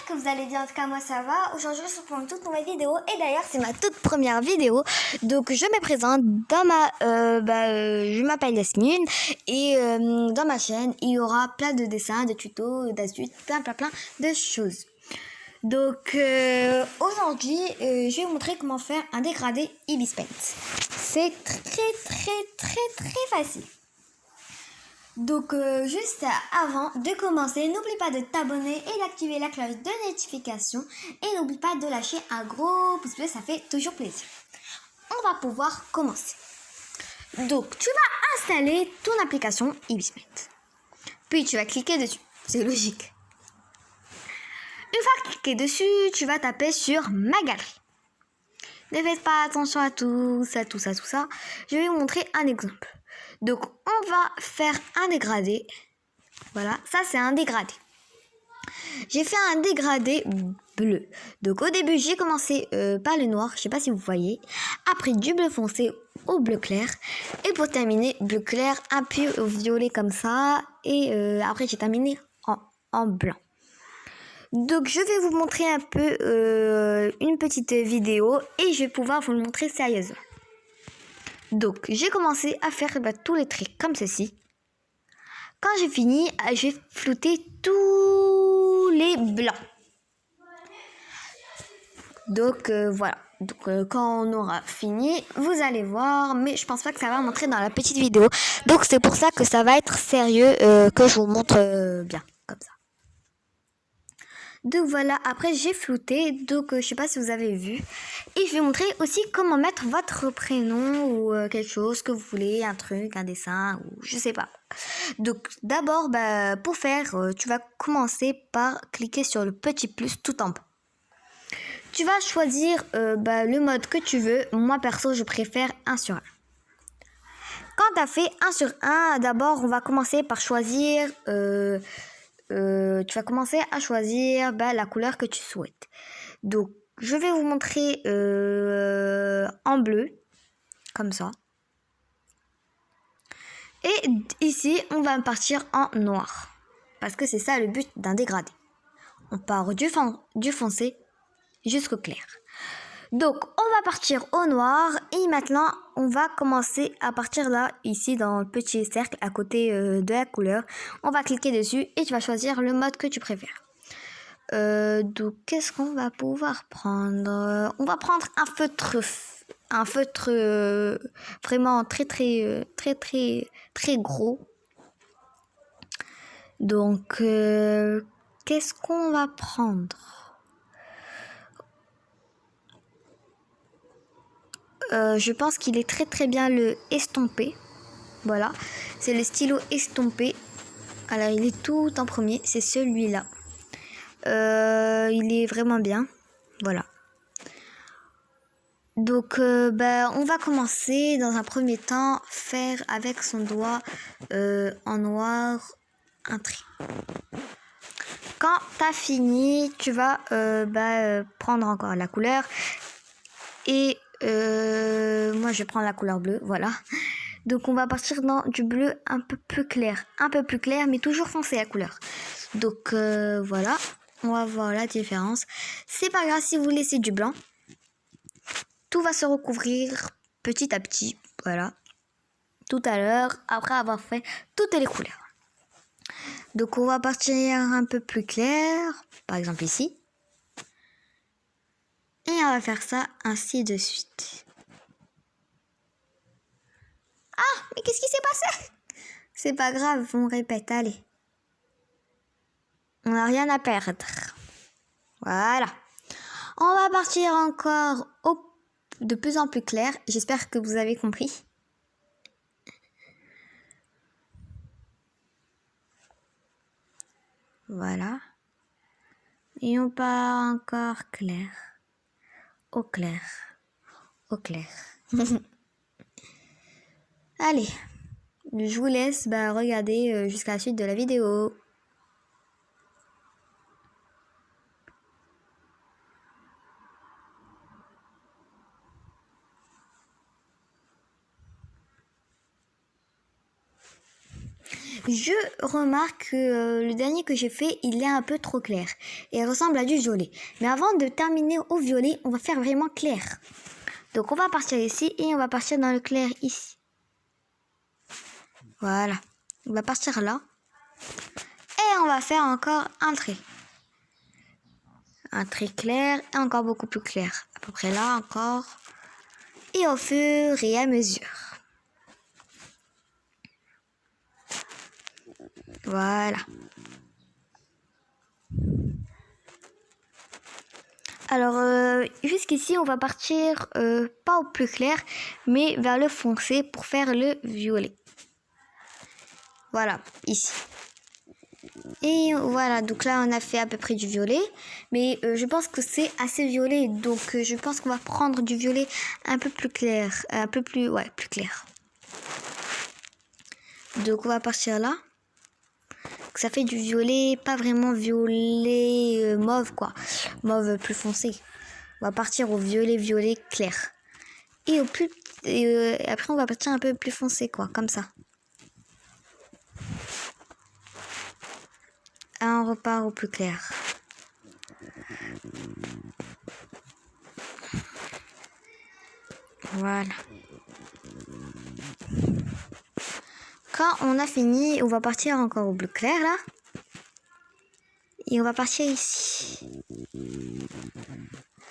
que vous allez bien. En tout cas, moi ça va. Aujourd'hui, je suis pour une toute nouvelle vidéo. Et d'ailleurs, c'est ma toute première vidéo. Donc, je me présente dans je m'appelle Yasmine. Et dans ma chaîne, il y aura plein de dessins, de tutos, d'astuces, plein de choses. Donc, aujourd'hui, je vais vous montrer comment faire un dégradé Ibis Paint. C'est très facile. Donc, juste avant de commencer, n'oublie pas de t'abonner et d'activer la cloche de notification. Et n'oublie pas de lâcher un gros pouce bleu, ça fait toujours plaisir. On va pouvoir commencer. Donc, tu vas installer ton application Ibis Paint. Puis, tu vas cliquer dessus. C'est logique. Une fois cliqué dessus, tu vas taper sur ma galerie. Ne faites pas attention à tout ça. Je vais vous montrer un exemple. Donc, on va faire un dégradé. Voilà, ça c'est un dégradé. J'ai fait un dégradé bleu. Donc, au début, j'ai commencé par le noir. Je sais pas si vous voyez. Après, du bleu foncé au bleu clair. Et pour terminer, bleu clair, un peu violet comme ça. Et après, j'ai terminé en blanc. Donc, je vais vous montrer un peu une petite vidéo et je vais pouvoir vous le montrer sérieusement. Donc, j'ai commencé à faire tous les traits comme ceci. Quand j'ai fini, j'ai flouté tous les blancs. Donc, voilà. Donc, quand on aura fini, vous allez voir. Mais je pense pas que ça va montrer dans la petite vidéo. Donc, c'est pour ça que ça va être sérieux que je vous montre bien. Comme ça. Donc voilà, après j'ai flouté, donc je sais pas si vous avez vu. Et je vais montrer aussi comment mettre votre prénom ou quelque chose que vous voulez, un truc, un dessin ou je sais pas. Donc d'abord, pour faire, tu vas commencer par cliquer sur le petit plus tout en bas. Tu vas choisir le mode que tu veux. Moi perso, je préfère 1 sur 1. Quand tu as fait 1 sur 1, d'abord on va commencer par choisir... tu vas commencer à choisir la couleur que tu souhaites. Donc, je vais vous montrer en bleu, comme ça. Et ici, on va partir en noir, parce que c'est ça le but d'un dégradé. On part du foncé jusqu'au clair. Donc, on va partir au noir et maintenant, on va commencer à partir là, ici dans le petit cercle à côté de la couleur. On va cliquer dessus et tu vas choisir le mode que tu préfères. Donc, qu'est-ce qu'on va pouvoir prendre? On va prendre un feutre vraiment très gros. Donc, qu'est-ce qu'on va prendre? Je pense qu'il est très bien le estompé. Voilà, c'est le stylo estompé. Alors, il est tout en premier, c'est celui-là. Il est vraiment bien. Voilà. Donc, on va commencer dans un premier temps faire avec son doigt en noir un trait. Quand tu as fini, tu vas prendre encore la couleur et moi je vais prendre la couleur bleue, voilà. Donc on va partir dans du bleu un peu plus clair mais toujours foncé la couleur. Donc voilà, on va voir la différence. C'est pas grave si vous laissez du blanc. Tout va se recouvrir petit à petit, voilà. Tout à l'heure, après avoir fait toutes les couleurs. Donc on va partir un peu plus clair, par exemple ici. Et on va faire ça ainsi de suite. Ah, mais qu'est-ce qui s'est passé? C'est pas grave, on répète, allez. On n'a rien à perdre. Voilà. On va partir encore de plus en plus clair. J'espère que vous avez compris. Voilà. Et on part encore clair. Au clair. Allez. Je vous laisse regarder jusqu'à la suite de la vidéo. je remarque que le dernier que j'ai fait, il est un peu trop clair. Et il ressemble à du violet. Mais avant de terminer au violet, on va faire vraiment clair. Donc on va partir ici et on va partir dans le clair ici. Voilà. On va partir là. Et on va faire encore un trait. Un trait clair et encore beaucoup plus clair. À peu près là encore. Et au fur et à mesure. Voilà. Alors, jusqu'ici, on va partir pas au plus clair, mais vers le foncé pour faire le violet. Voilà, ici. Et voilà, donc là, on a fait à peu près du violet. Mais je pense que c'est assez violet. Donc, je pense qu'on va prendre du violet un peu plus clair. Un peu plus, ouais, plus clair. Donc, on va partir là. Ça fait du violet, pas vraiment violet mauve, quoi. Mauve plus foncé. On va partir au violet clair. Et au plus... après, on va partir un peu plus foncé, quoi, comme ça. Et on repart au plus clair. Voilà. Quand on a fini, on va partir encore au bleu clair, là. Et on va partir ici.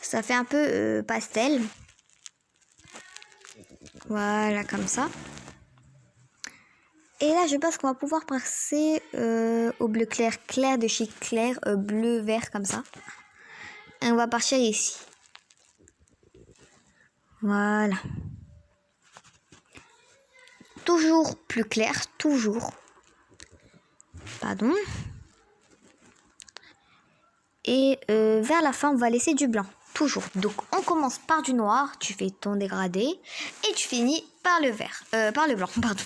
Ça fait un peu pastel. Voilà, comme ça. Et là, je pense qu'on va pouvoir passer au bleu clair, clair de chez clair, bleu, vert, comme ça. Et on va partir ici. Voilà. Toujours plus clair, toujours. Pardon. Et vers la fin, on va laisser du blanc. Toujours. Donc, on commence par du noir, tu fais ton dégradé. Et tu finis par le vert. Par le blanc, pardon.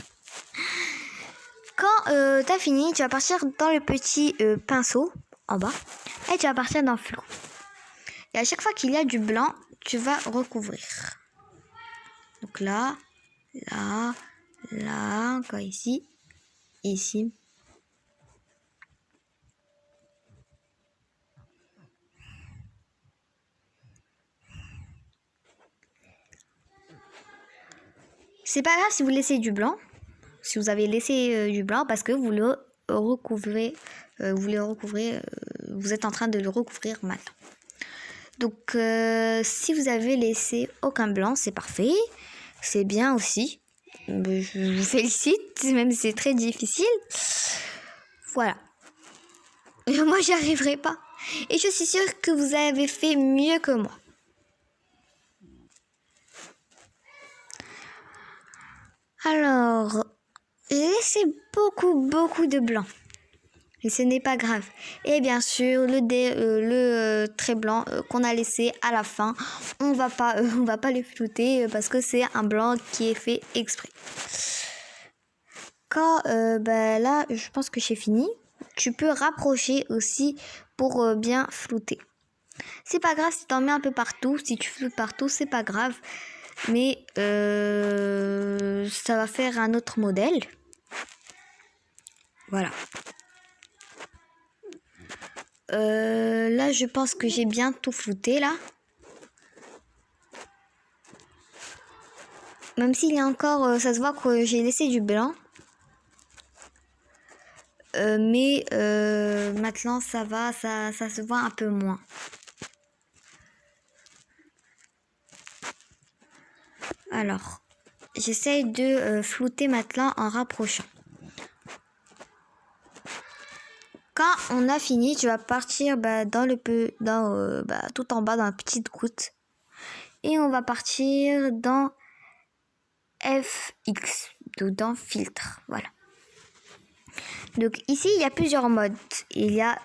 Quand tu as fini, tu vas partir dans le petit pinceau, en bas. Et tu vas partir dans le flou. Et à chaque fois qu'il y a du blanc, tu vas recouvrir. Donc là, là, là, encore ici, ici. C'est pas grave si vous laissez du blanc, si vous avez laissé du blanc parce que vous le recouvrez, vous êtes en train de le recouvrir maintenant. Donc si vous avez laissé aucun blanc, c'est parfait, c'est bien aussi. Je vous félicite, même si c'est très difficile. Voilà. Moi, j'y arriverai pas. Et je suis sûre que vous avez fait mieux que moi. Alors, j'ai laissé beaucoup de blanc. Et ce n'est pas grave. Et bien sûr, le trait blanc qu'on a laissé à la fin, on va pas le flouter parce que c'est un blanc qui est fait exprès. Quand là, je pense que j'ai fini. Tu peux rapprocher aussi pour bien flouter. C'est pas grave si t'en mets un peu partout. Si tu floutes partout, c'est pas grave. Mais ça va faire un autre modèle. Voilà. Là, je pense que j'ai bien tout flouté, là. Même s'il y a encore... ça se voit que j'ai laissé du blanc. Mais maintenant, ça va, ça se voit un peu moins. Alors, j'essaye de flouter maintenant en rapprochant. Quand on a fini, tu vas partir tout en bas dans la petite goutte. Et on va partir dans FX, donc dans filtre. Voilà. Donc ici, il y a plusieurs modes. Il y a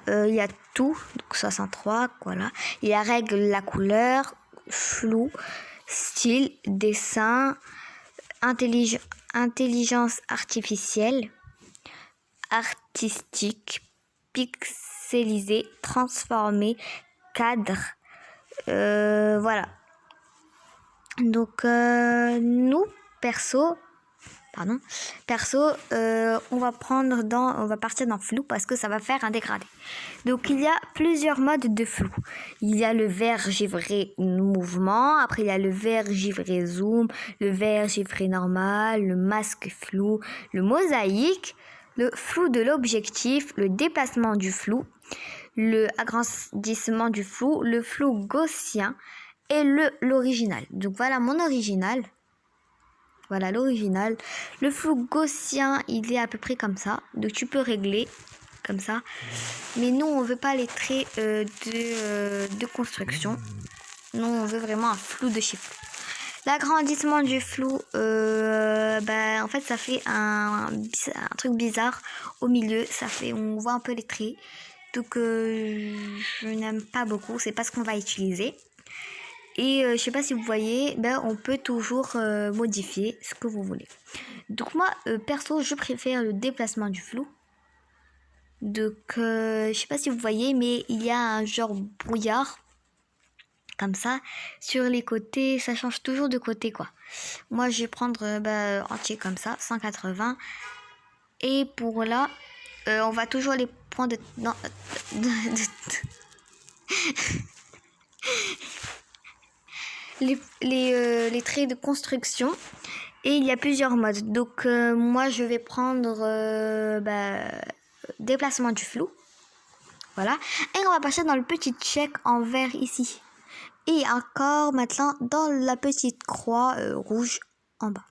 tout, donc 63, voilà. Il y a règle, la couleur, flou, style, dessin, intelligence artificielle, artistique, pixelisé, transformé, cadre. Voilà. Donc nous, perso, Pardon. Perso, on va partir dans flou parce que ça va faire un dégradé. Donc il y a plusieurs modes de flou. Il y a le vert givré mouvement, après il y a le vert givré zoom, le vert givré normal, le masque flou, le mosaïque, le flou de l'objectif, le déplacement du flou, le agrandissement du flou, le flou gaussien et l'original. Donc voilà mon original. Voilà l'original. Le flou gaussien, il est à peu près comme ça. Donc tu peux régler comme ça. Mais nous, on veut pas les traits de construction. Nous, on veut vraiment un flou de chez Flou. L'agrandissement du flou, en fait, ça fait un truc bizarre au milieu. On voit un peu les traits. Donc, je n'aime pas beaucoup. C'est pas ce qu'on va utiliser. Et je sais pas si vous voyez, on peut toujours modifier ce que vous voulez. Donc moi, perso, je préfère le déplacement du flou. Donc je sais pas si vous voyez, mais il y a un genre brouillard. Comme ça. Sur les côtés, ça change toujours de côté quoi. Moi, je vais prendre entier comme ça, 180. Et pour là, on va toujours les prendre les traits de construction et il y a plusieurs modes. Donc moi je vais prendre déplacement du flou. Voilà. Et on va passer dans le petit check en vert ici. Et encore maintenant dans la petite croix rouge en bas.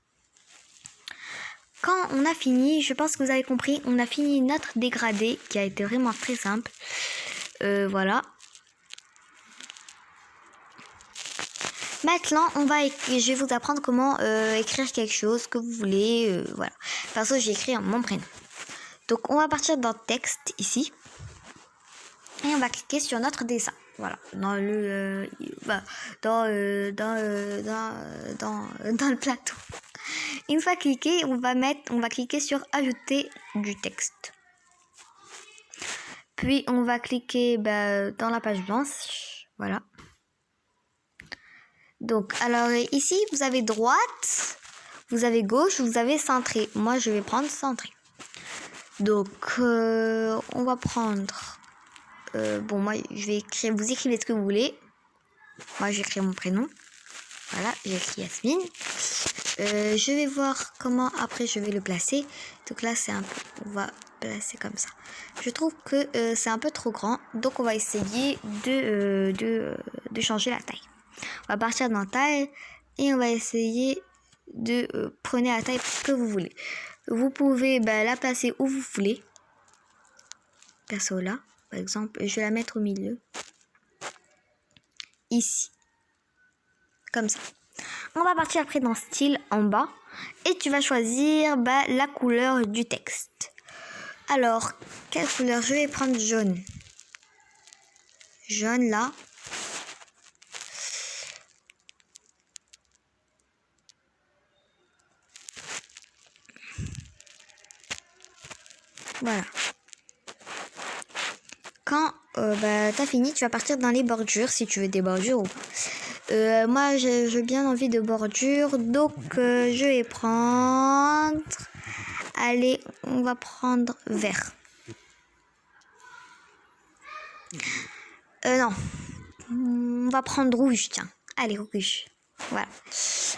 Quand on a fini, je pense que vous avez compris, on a fini notre dégradé qui a été vraiment très simple. Voilà. Maintenant, je vais vous apprendre comment écrire quelque chose que vous voulez. Voilà. Perso, j'ai écrit mon prénom. Donc, on va partir dans texte ici. Et on va cliquer sur notre dessin. Voilà. Dans le plateau. Une fois cliqué, on va cliquer sur ajouter du texte. Puis, on va cliquer dans la page blanche. Voilà. Donc, alors ici, vous avez droite, vous avez gauche, vous avez centré. Moi, je vais prendre centré. Donc, on va prendre... moi, je vais écrire... Vous écrivez ce que vous voulez. Moi, j'écris mon prénom. Voilà, j'écris Yasmine. Je vais voir comment, après, je vais le placer. Donc là, on va placer comme ça. Je trouve que c'est un peu trop grand. Donc, on va essayer de changer la taille. On va partir dans taille et on va essayer de prendre la taille que vous voulez. Vous pouvez la placer où vous voulez. Perso là, par exemple, je vais la mettre au milieu. Ici. Comme ça. On va partir après dans style en bas et tu vas choisir la couleur du texte. Alors, quelle couleur? Je vais prendre jaune. Jaune là. Voilà. Quand t'as fini, tu vas partir dans les bordures, si tu veux des bordures ou pas. Moi, j'ai bien envie de bordures, donc je vais prendre... Allez, on va prendre vert. Non. On va prendre rouge, tiens. Allez, rouge. Voilà.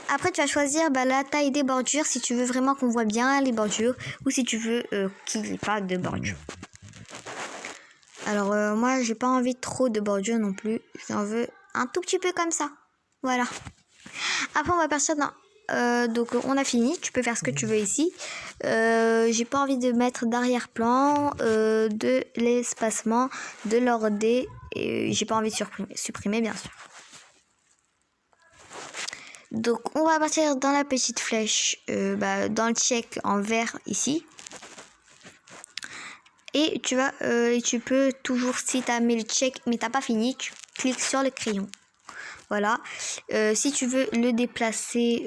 Après, tu vas choisir la taille des bordures si tu veux vraiment qu'on voit bien les bordures ou si tu veux qu'il n'y ait pas de bordures. Alors, moi, j'ai pas envie trop de bordures non plus. J'en veux un tout petit peu comme ça. Voilà. Après, on va partir dans... donc, on a fini. Tu peux faire ce que tu veux ici. J'ai pas envie de mettre d'arrière-plan, de l'espacement, de l'ordre. Et j'ai pas envie de supprimer, bien sûr. Donc, on va partir dans la petite flèche, dans le check en vert ici. Et tu peux toujours, si tu as mis le check, mais t'as pas fini, tu cliques sur le crayon. Voilà. Si tu veux le déplacer,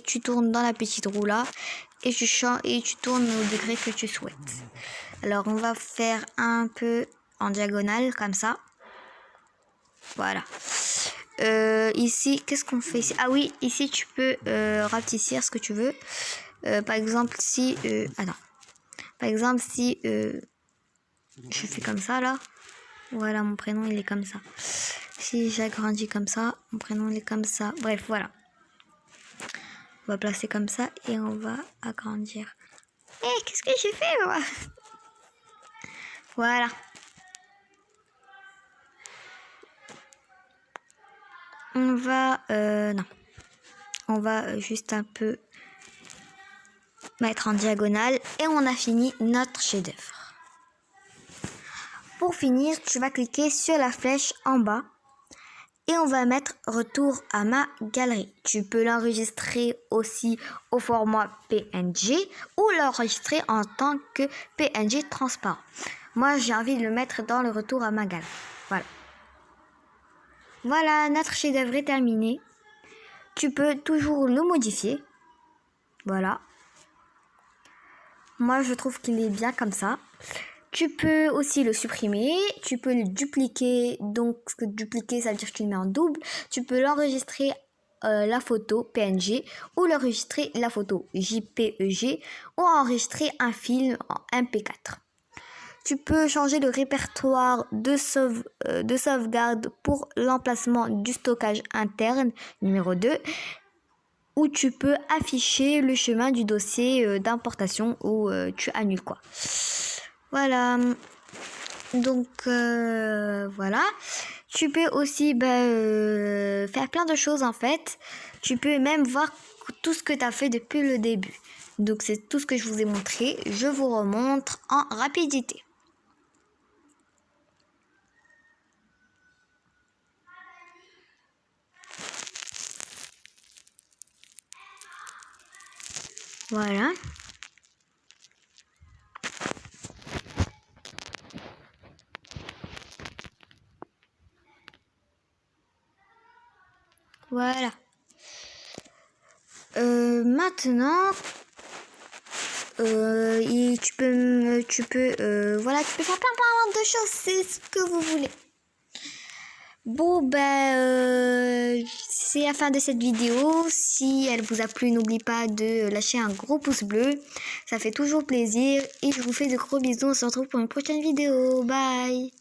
tu tournes dans la petite roue là et tu tournes au degré que tu souhaites. Alors, on va faire un peu en diagonale comme ça. Voilà. ici, qu'est-ce qu'on fait ici? Ah oui, ici tu peux rapetissir ce que tu veux. Par exemple, si... attends. Par exemple, si je fais comme ça, là. Voilà, mon prénom, il est comme ça. Si j'agrandis comme ça, mon prénom, il est comme ça. Bref, voilà. On va placer comme ça et on va agrandir. Eh, qu'est-ce que j'ai fait, moi? Voilà. On va... non. On va juste un peu mettre en diagonale et on a fini notre chef-d'œuvre. Pour finir, tu vas cliquer sur la flèche en bas et on va mettre retour à ma galerie. Tu peux l'enregistrer aussi au format PNG ou l'enregistrer en tant que PNG transparent. Moi, j'ai envie de le mettre dans le retour à ma galerie. Voilà. Voilà, notre chef-d'œuvre est terminé. Tu peux toujours le modifier. Voilà. Moi, je trouve qu'il est bien comme ça. Tu peux aussi le supprimer. Tu peux le dupliquer. Donc, dupliquer, ça veut dire que tu le mets en double. Tu peux l'enregistrer la photo PNG ou l'enregistrer la photo JPEG ou enregistrer un film en MP4. Tu peux changer le répertoire de sauvegarde pour l'emplacement du stockage interne, numéro 2. Où tu peux afficher le chemin du dossier d'importation où tu annules quoi. Voilà. Donc voilà. Tu peux aussi faire plein de choses en fait. Tu peux même voir tout ce que tu as fait depuis le début. Donc c'est tout ce que je vous ai montré. Je vous remontre en rapidité. Voilà. Voilà. Maintenant, tu peux faire plein de choses, c'est ce que vous voulez. Bon, c'est la fin de cette vidéo. Si elle vous a plu, n'oubliez pas de lâcher un gros pouce bleu. Ça fait toujours plaisir. Et je vous fais de gros bisous. On se retrouve pour une prochaine vidéo. Bye!